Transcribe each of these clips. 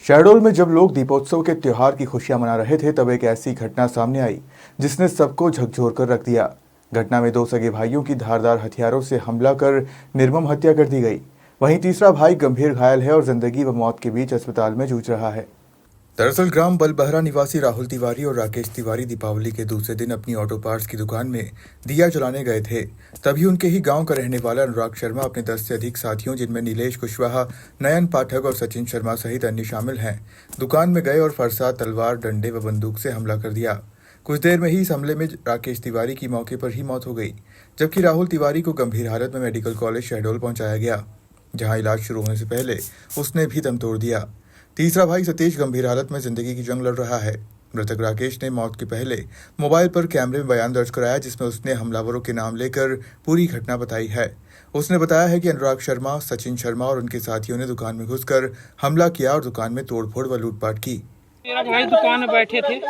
शहडोल में जब लोग दीपोत्सव के त्योहार की खुशियां मना रहे थे तब एक ऐसी घटना सामने आई जिसने सबको झकझोर कर रख दिया। घटना में दो सगे भाइयों की धारदार हथियारों से हमला कर निर्मम हत्या कर दी गई। वहीं तीसरा भाई गंभीर घायल है और जिंदगी व मौत के बीच अस्पताल में जूझ रहा है। दरअसल ग्राम बलबहरा निवासी राहुल तिवारी और राकेश तिवारी दीपावली के दूसरे दिन अपनी ऑटो पार्ट्स की दुकान में दिया जलाने गए थे। तभी उनके ही गांव का रहने वाला अनुराग शर्मा अपने 10 से अधिक साथियों, जिनमें नीलेश कुशवाहा, नयन पाठक और सचिन शर्मा सहित अन्य शामिल हैं, दुकान में गए और फरसा, तलवार, डंडे व बंदूक से हमला कर दिया। कुछ देर में ही इस हमले में राकेश तिवारी की मौके पर ही मौत हो गई, जबकि राहुल तिवारी को गंभीर हालत में मेडिकल कॉलेज शहडोल पहुंचाया गया, जहां इलाज शुरू होने से पहले उसने भी दम तोड़ दिया। तीसरा भाई सतीश गंभीर हालत में जिंदगी की जंग लड़ रहा है। मृतक राकेश ने मौत के पहले मोबाइल पर कैमरे में बयान दर्ज कराया, जिसमें उसने हमलावरों के नाम लेकर पूरी घटना बताई है। उसने बताया है कि अनुराग शर्मा, सचिन शर्मा और उनके साथियों ने दुकान में घुसकर हमला किया और दुकान में तोड़फोड़ व लूटपाट की। मेरा भाई दुकान में बैठे थे,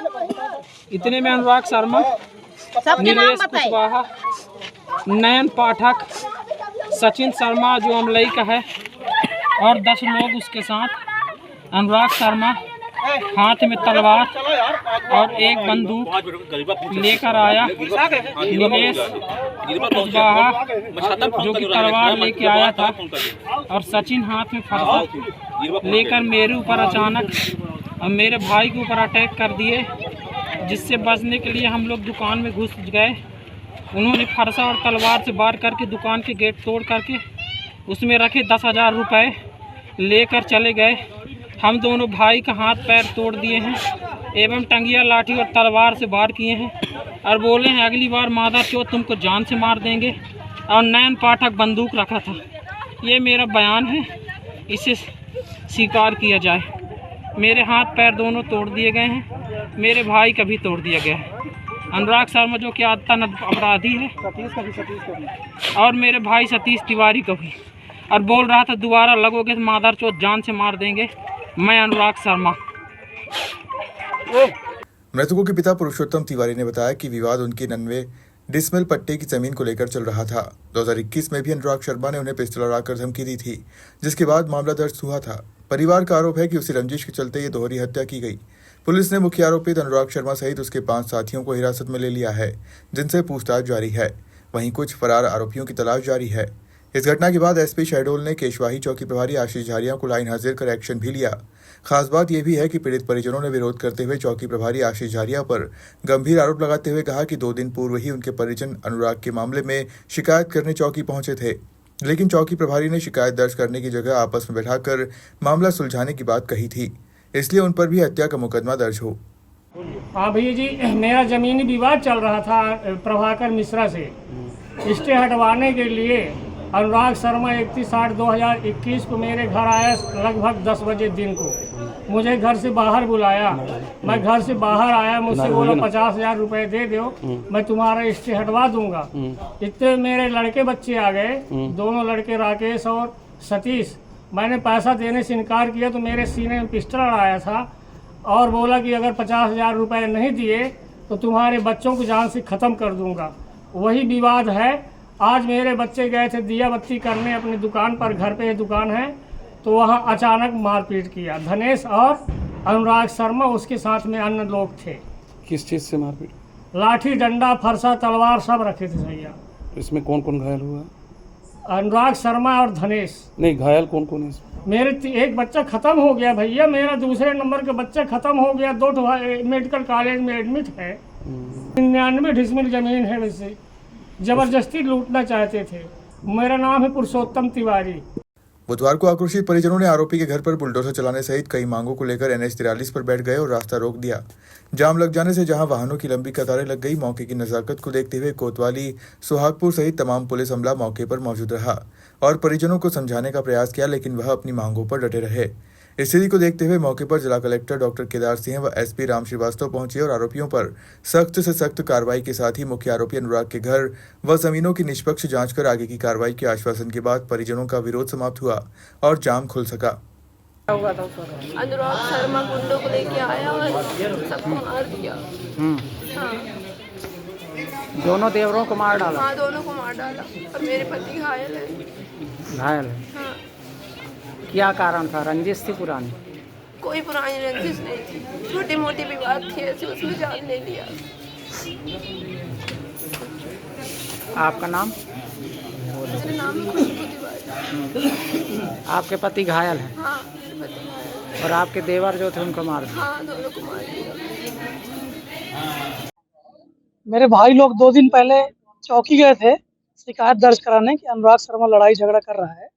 इतने में अनुराग शर्मा, नीलेश कुशवाहा, नयन पाठक, सचिन शर्मा जो अमलई का है और 10 लोग उसके साथ। अनुराग शर्मा हाथ में तलवार और एक बंदूक लेकर आया। नीलेश कुशवाहा जो कि तलवार लेके आया था और सचिन हाथ में फरसा लेकर मेरे ऊपर अचानक और मेरे भाई के ऊपर अटैक कर दिए, जिससे बचने के लिए हम लोग दुकान में घुस गए। उन्होंने फरसा और तलवार से वार करके दुकान के गेट तोड़ करके उसमें रखे 10,000 रुपये लेकर चले गए। हम दोनों भाई का हाथ पैर तोड़ दिए हैं एवं टंगिया, लाठी और तलवार से वार किए हैं और बोले हैं अगली बार मादा चोत तुमको जान से मार देंगे। और नयन पाठक बंदूक रखा था। ये मेरा बयान है, इसे स्वीकार किया जाए। मेरे हाथ पैर दोनों तोड़ दिए गए हैं, मेरे भाई का भी तोड़ दिया गया है। अनुराग शर्मा जो कि आदतन अपराधी है, और मेरे भाई सतीश तिवारी को भी, और बोल रहा था दोबारा लगोगे तो मादर चोत जान से मार देंगे। मैं अनुराग शर्मा। मृतकों के पिता पुरुषोत्तम तिवारी ने बताया कि विवाद उनकी 99 डिसमिल पट्टे की जमीन को लेकर चल रहा था। 2021 में भी अनुराग शर्मा ने उन्हें पिस्टल उड़ाकर धमकी दी थी, जिसके बाद मामला दर्ज हुआ था। परिवार का आरोप है कि उसी रंजिश के चलते ये दोहरी हत्या की गई। पुलिस ने मुख्य आरोपित अनुराग शर्मा सहित उसके 5 साथियों को हिरासत में ले लिया है, जिनसे पूछताछ जारी है। वहीं कुछ फरार आरोपियों की तलाश जारी है। इस घटना के बाद एसपी शहडोल ने केशवाही चौकी प्रभारी आशीष झारिया को लाइन हाजिर कर एक्शन भी लिया। खास बात यह भी है कि पीड़ित परिजनों ने विरोध करते हुए चौकी प्रभारी आशीष झारिया पर गंभीर आरोप लगाते हुए कहा कि 2 दिन पूर्व ही उनके परिजन अनुराग के मामले में शिकायत करने चौकी पहुंचे थे, लेकिन चौकी प्रभारी ने शिकायत दर्ज करने की जगह आपस में बैठाकर मामला सुलझाने की बात कही थी, इसलिए उन पर भी हत्या का मुकदमा दर्ज हो। हाँ भैया जी, मेरा जमीनी विवाद चल रहा था प्रभाकर मिश्रा से। स्टे हटवाने के लिए अनुराग शर्मा 31/8/2021 को मेरे घर आया लगभग 10 बजे दिन को। मुझे घर से बाहर बुलाया, मैं घर से बाहर आया, मुझसे बोला 50,000 रुपये दे दो, मैं तुम्हारा स्टे हटवा दूंगा। इतने मेरे लड़के बच्चे आ गए, दोनों लड़के राकेश और सतीश। मैंने पैसा देने से इनकार किया तो मेरे सीने में पिस्टल अड़ाया था और बोला कि अगर 50,000 रुपये नहीं दिए तो तुम्हारे बच्चों को जान से ख़त्म कर दूंगा। वही विवाद है। आज मेरे बच्चे गए थे दिया बत्ती करने अपनी दुकान पर, घर पे दुकान है, तो वहाँ अचानक मारपीट किया। धनेश और अनुराग शर्मा उसके साथ में अन्य लोग थे। किस चीज़ से मारपीट? लाठी, डंडा, फरसा, तलवार सब रखे थे भैया। इसमें कौन कौन घायल हुआ? अनुराग शर्मा और धनेश। नहीं, घायल कौन कौन है इसमें? मेरे एक बच्चा ख़त्म हो गया भैया, मेरा दूसरे नंबर का बच्चा ख़त्म हो गया। 2 मेडिकल कॉलेज में एडमिट है। 99 डिसमिल जमीन है, वैसे जबरदस्ती लूटना चाहते थे। मेरा नाम है पुरुषोत्तम तिवारी। बुधवार को आक्रोशित परिजनों ने आरोपी के घर पर बुलडोजर चलाने सहित कई मांगों को लेकर NH 43 पर बैठ गए और रास्ता रोक दिया। जाम लग जाने से जहां वाहनों की लंबी कतारें लग गई, मौके की नजाकत को देखते हुए कोतवाली, सुहागपुर सहित तमाम पुलिस अमला मौके पर मौजूद रहा और परिजनों को समझाने का प्रयास किया, लेकिन वह अपनी मांगों पर डटे रहे। स्थिति को देखते हुए मौके पर जिला कलेक्टर डॉक्टर केदार सिंह व SP राम श्रीवास्तव पहुंचे और आरोपियों पर सख्त से सख्त कार्रवाई के साथ ही मुख्य आरोपी अनुराग के घर व जमीनों की निष्पक्ष जांच कर आगे की कार्रवाई के आश्वासन के बाद परिजनों का विरोध समाप्त हुआ और जाम खुल सका। अनुराग शर्मा गुंडों को लेके आया और सबको मार दिया। हाँ। दोनों देवरों को मार डाला? हाँ, दोनों को मार डाला और मेरे पति घायल है। घायल है? हाँ। क्या कारण था? रंजिश थी पुरानी? कोई पुरानी रंजिश नहीं थी, छोटी मोटी विवाद थी, ऐसे उसमें जान ले लिया। आपका नाम? मेरा नाम है खुशबू तिवारी। आपके पति घायल हैं हाँ, मेरे पति आए। और आपके देवर जो थे उनको मार दिया। हाँ, दोनों को मार दिया। मेरे भाई लोग 2 दिन पहले चौकी गए थे शिकायत दर्ज कराने कि अनुराग शर्मा लड़ाई झगड़ा कर रहा है।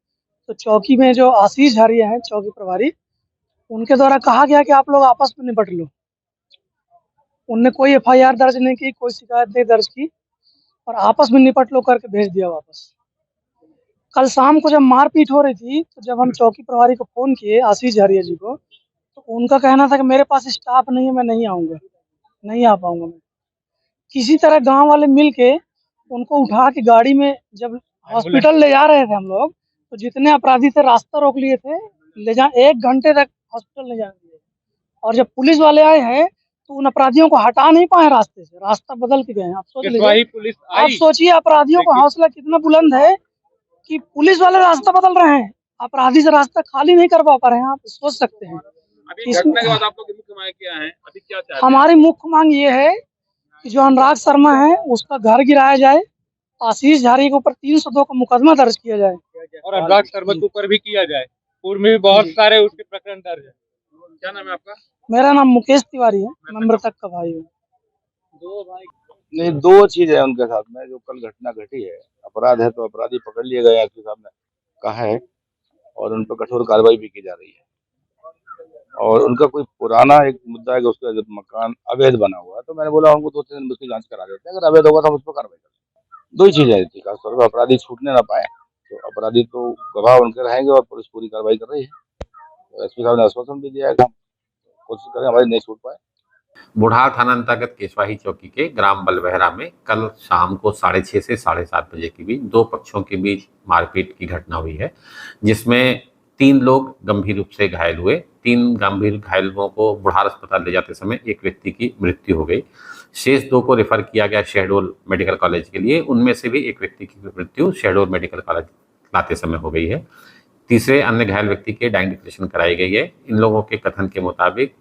तो चौकी में जो आशीष झारिया हैं चौकी प्रभारी, उनके द्वारा कहा गया कि आप लोग आपस में निपट लो। उनने कोई एफआईआर दर्ज नहीं की, कोई शिकायत नहीं दर्ज की और आपस में निपट लो करके भेज दिया वापस। कल शाम को जब मारपीट हो रही थी तो जब हम चौकी प्रभारी को फ़ोन किए आशीष झारिया जी को, तो उनका कहना था कि मेरे पास स्टाफ नहीं है, मैं नहीं आऊँगा, नहीं आ पाऊँगा मैं। किसी तरह गांव वाले मिल के उनको उठा के गाड़ी में जब हॉस्पिटल ले जा रहे थे हम लोग, तो जितने अपराधी थे रास्ता रोक लिए थे, ले जा 1 घंटे तक हॉस्पिटल ले जाने दिए। और जब पुलिस वाले आए हैं तो उन अपराधियों को हटा नहीं पाए रास्ते से, रास्ता बदल के गए हैं। आप सोच लीजिए, आप सोचिए अपराधियों का हौसला कितना बुलंद है कि पुलिस वाले रास्ता बदल रहे हैं, अपराधी से रास्ता खाली नहीं करवा पा रहे हैं। आप सोच सकते हैं। अभी घटना के बाद आप लोग की मुख्य मांग क्या है? अभी क्या चाहते हैं? हमारी मुख्य मांग ये है कि जो अनुराग शर्मा है उसका घर गिराया जाए, आशीष झारिया के ऊपर 302 का मुकदमा दर्ज किया जाए और अनुराग शर्मा के ऊपर भी किया जाए। पूर्व में भी बहुत सारे उसके प्रकरण दर्ज है। क्या नाम है आपका? मेरा नाम मुकेश तिवारी है, मैं मृतक का भाई हूँ। नहीं, 2 चीज है उनके साथ में। जो कल घटना घटी है, अपराध है तो अपराधी पकड़ लिए गए आपके सामने कहा है और उन पर कठोर कार्रवाई भी की जा रही है। और उनका कोई पुराना एक मुद्दा है कि उसका जब मकान अवैध बना हुआ है, तो मैंने बोला उनको 2-3 दिन उसकी जांच करा देते हैं, अगर अवैध होगा तो हम उस पर कार्रवाई करेंगे। 2 ही चीजें थी खासतौर पर, अपराधी छूटने ना पाए, तो अपराधी तो गवाह उनके रहेंगे और पुलिस पूरी कार्रवाई कर रही है। तो एसपी साहब ने आश्वासन भी दिया है कि हम कोशिश करें हमारी नहीं छूट पाए। बुढ़ार थाना अंतर्गत केशवाही चौकी के ग्राम बलबहरा में कल शाम को 6:30 से 7:30 बजे के बीच 2 पक्षों के बीच मारपीट की घटना हुई है, जिसमें 3 लोग गंभीर रूप से घायल हुए। 3 गंभीर घायलों को बुढ़ार अस्पताल ले जाते समय एक व्यक्ति की मृत्यु हो गई। शेष 2 को रेफर किया गया शहडोल मेडिकल कॉलेज के लिए। उनमें से भी एक व्यक्ति की मृत्यु शहडोल मेडिकल कॉलेज लाते समय हो गई है। तीसरे अन्य घायल व्यक्ति के आइडेंटिफिकेशन कराई गई है। इन लोगों के कथन के मुताबिक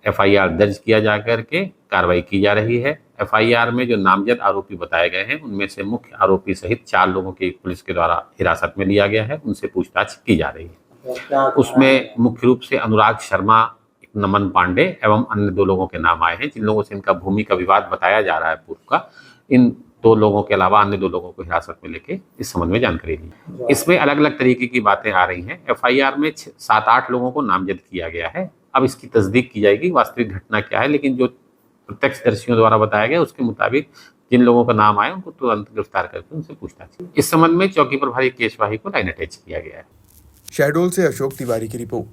एफआईआर दर्ज किया जा करके कार्रवाई की जा रही है। एफआईआर में जो नामजद आरोपी बताए गए हैं, उनमें से मुख्य आरोपी सहित 4 लोगों की पुलिस के द्वारा हिरासत में लिया गया है, उनसे पूछताछ की जा रही है। उसमें मुख्य रूप से अनुराग शर्मा, नमन पांडे एवं अन्य 2 लोगों के नाम आए हैं, जिन लोगों से इनका भूमि का विवाद बताया जा रहा है पूर्व का। इन 2 लोगों के अलावा अन्य 2 लोगों को हिरासत में लेके इस संबंध में जानकारी दी। इसमें अलग अलग तरीके की बातें आ रही हैं। एफआईआर में 7-8 लोगों को नामजद किया गया है। अब इसकी तस्दीक की जाएगी वास्तविक घटना क्या है, लेकिन जो प्रत्यक्षदर्शियों द्वारा बताया गया उसके मुताबिक जिन लोगों का नाम आया उनको तुरंत गिरफ्तार करके उनसे पूछताछ की। इस संबंध में चौकी प्रभारी केशवाही को लाइन अटैच किया गया है। शहडोल से अशोक तिवारी की रिपोर्ट।